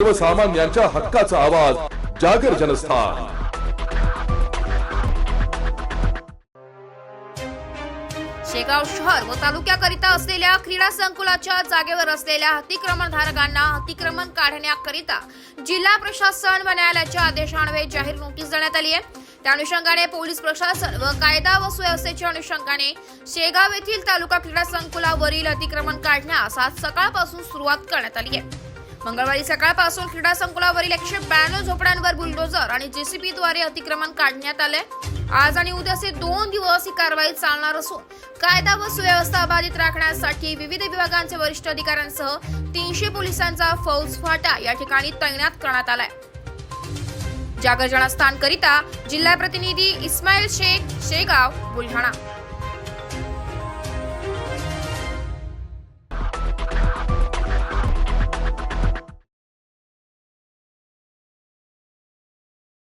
सर्वसामान्यांच्या हक्काचा आवाज जागर जनस्थान। शेगाव शहर व तालुक्याकरिता असलेल्या क्रीडा संकुलाच्या जागेवर असलेल्या अतिक्रमणधारकांना अतिक्रमण काढण्याकरिता जिल्हा प्रशासन व न्यायालयाच्या आदेशान्वये जाहीर नोटीस देण्यात आली आहे। त्या अनुषंगाने पोलीस प्रशासन व कायदा व सुव्यवस्थेच्या अनुषंगाने शेगाव येथील तालुका क्रीडा संकुलावरील अतिक्रमण काढण्यास आज सकाळपासून सुरुवात करण्यात आली आहे। मंगळवारी सकाळपासून क्रीडा संकुलावरील 192 झोपड्यांवर बुलडोजर आणि जेसीबीद्वारे अतिक्रमण काढण्यात आले। आज आणि उद्याचे 2 दिवस ही कारवाई चालणार असून कायदा व सुव्यवस्था अबाधित राखण्यासाठी विविध विभागांचे वरिष्ठ अधिकाऱ्यांसह 300 पोलिसांचा फौज फाटा या ठिकाणी तैनात करण्यात आलाय। जागर जनस्थान करिता जिल्हा प्रतिनिधी इस्माईल शेख, शेगाव, बुलढाणा।